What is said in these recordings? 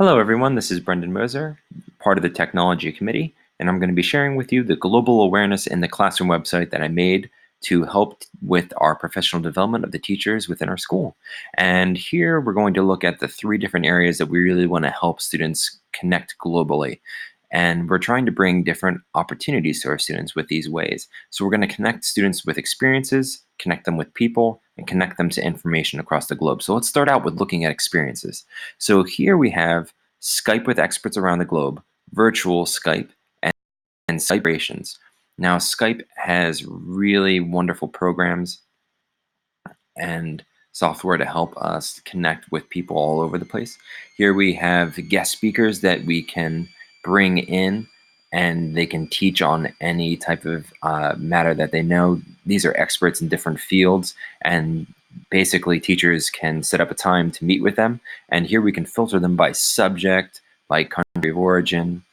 Hello, everyone. This is Brendan Moser, part of the Technology Committee, and I'm going to be sharing with you the Global Awareness in the Classroom website that I made to help with our professional development of the teachers within our school. And here we're going to look at the three different areas that we really want to help students connect globally. And we're trying to bring different opportunities to our students with these ways. So we're going to connect students with experiences, connect them with people, and connect them to information across the globe. So let's start out with looking at experiences. So here we have Skype with experts around the globe, virtual Skype, and Skypeations. Now, Skype has really wonderful programs and software to help us connect with people all over the place. Here we have guest speakers that we can bring in and they can teach on any type of matter that they know. These are experts in different fields, and basically teachers can set up a time to meet with them. And here we can filter them by subject, by country of origin,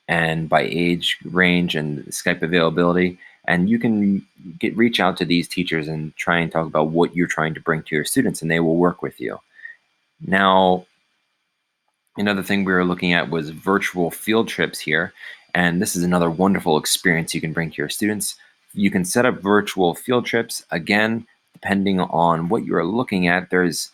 and by age range and Skype availability. And you can reach out to these teachers and try and talk about what you're trying to bring to your students, and they will work with you. Now, another thing we were looking at was virtual field trips here, and this is another wonderful experience you can bring to your students. You can set up virtual field trips. Again, depending on what you're looking at, there's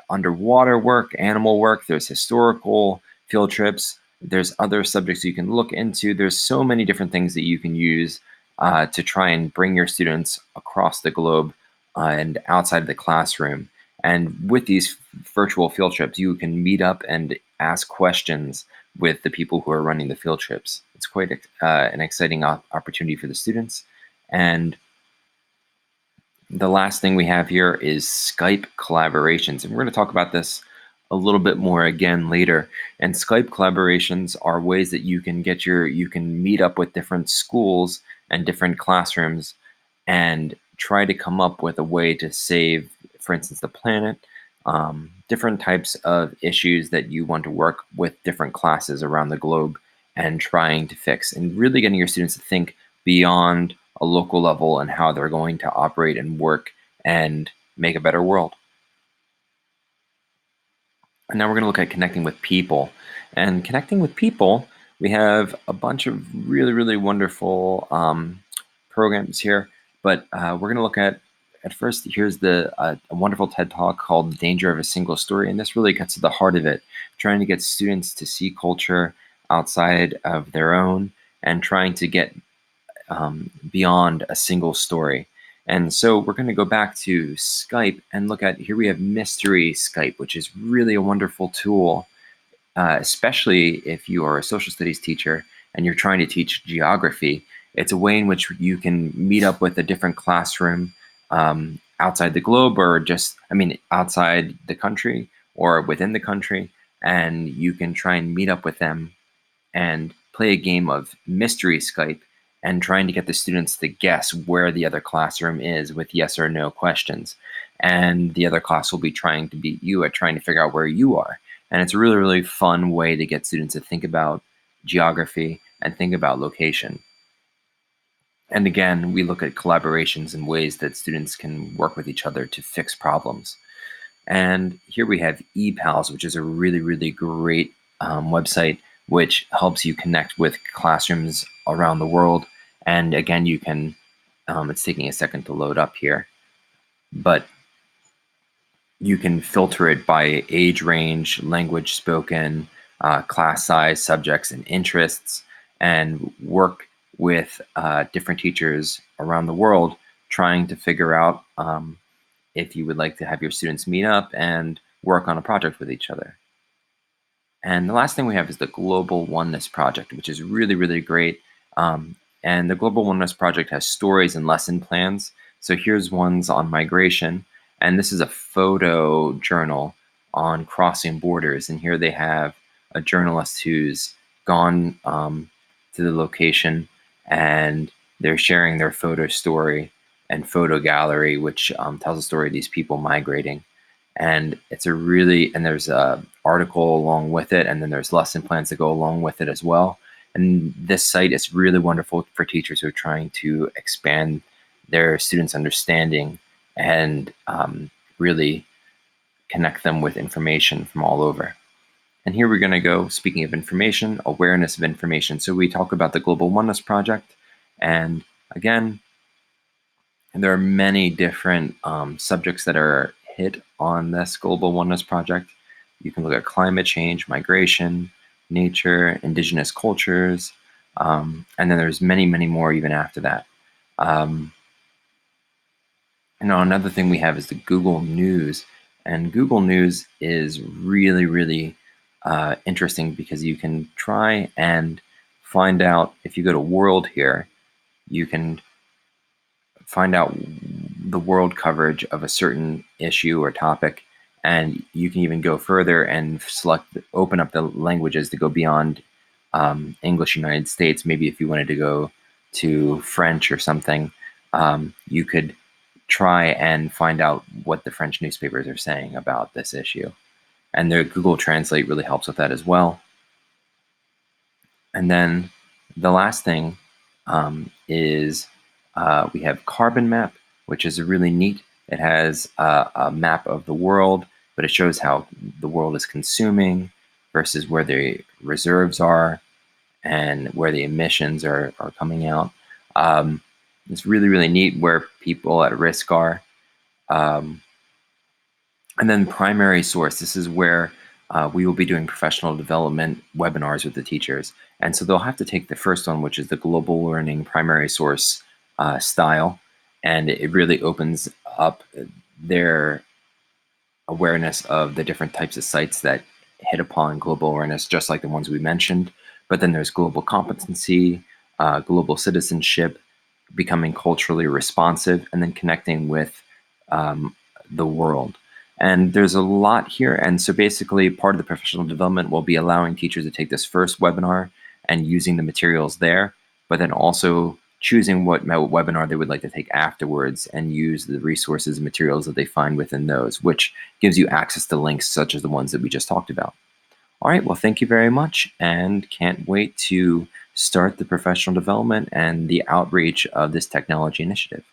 underwater work, animal work, there's historical field trips, there's other subjects you can look into. There's so many different things that you can use to try and bring your students across the globe and outside of the classroom. And with these virtual field trips, you can meet up and ask questions with the people who are running the field trips. It's quite an exciting opportunity for the students. And the last thing we have here is Skype collaborations. And we're going to talk about this a little bit more again later. And Skype collaborations are ways that you can you can meet up with different schools and different classrooms and try to come up with a way to save, for instance, the planet, different types of issues that you want to work with different classes around the globe and trying to fix, and really getting your students to think beyond a local level and how they're going to operate and work and make a better world. And now we're going to look at connecting with people. And connecting with people, we have a bunch of really, really wonderful programs here. But we're going to look at first, here's a wonderful TED Talk called The Danger of a Single Story. And this really gets to the heart of it, trying to get students to see culture outside of their own and trying to get beyond a single story. And so we're going to go back to Skype and look at, here we have Mystery Skype, which is really a wonderful tool, especially if you are a social studies teacher and you're trying to teach geography. It's a way in which you can meet up with a different classroom outside the globe, or outside the country or within the country, and you can try and meet up with them and play a game of Mystery Skype and trying to get the students to guess where the other classroom is with yes or no questions. And the other class will be trying to beat you at trying to figure out where you are. And it's a really, really fun way to get students to think about geography and think about location. And again, we look at collaborations and ways that students can work with each other to fix problems. And here we have ePals, which is a really, really great website which helps you connect with classrooms around the world. And again, you can, it's taking a second to load up here, but you can filter it by age range, language spoken, class size, subjects, and interests, and work with different teachers around the world trying to figure out if you would like to have your students meet up and work on a project with each other. And the last thing we have is the Global Oneness Project, which is really, really great. And the Global Oneness Project has stories and lesson plans. So here's ones on migration. And this is a photo journal on crossing borders. And here they have a journalist who's gone to the location, and they're sharing their photo story and photo gallery, which tells the story of these people migrating. And there's a article along with it, and then there's lesson plans that go along with it as well. And this site is really wonderful for teachers who are trying to expand their students' understanding and really connect them with information from all over. And here we're going to go, speaking of information, awareness of information. So we talk about the Global Oneness Project. And again, there are many different subjects that are hit on this Global Oneness Project. You can look at climate change, migration, nature, indigenous cultures, and then there's many, many more even after that. Um, Another thing we have is the Google News, and Google News is really, really interesting because you can try and find out if you go to World here, you can find out the world coverage of a certain issue or topic, and you can even go further and open up the languages to go beyond English United States. Maybe if you wanted to go to French or something, you could try and find out what the French newspapers are saying about this issue. And the Google Translate really helps with that as well. And then the last thing is we have Carbon Map, which is really neat. It has a map of the world, but it shows how the world is consuming versus where the reserves are and where the emissions are coming out. It's really, really neat where people at risk are. Um, and then primary source, this is where we will be doing professional development webinars with the teachers. And so they'll have to take the first one, which is the global learning primary source style. And it really opens up their awareness of the different types of sites that hit upon global awareness, just like the ones we mentioned. But then there's global competency, global citizenship, becoming culturally responsive, and then connecting with the world. And there's a lot here. And so basically, part of the professional development will be allowing teachers to take this first webinar and using the materials there, but then also choosing what webinar they would like to take afterwards and use the resources and materials that they find within those, which gives you access to links such as the ones that we just talked about. All right, well, thank you very much, and can't wait to start the professional development and the outreach of this technology initiative.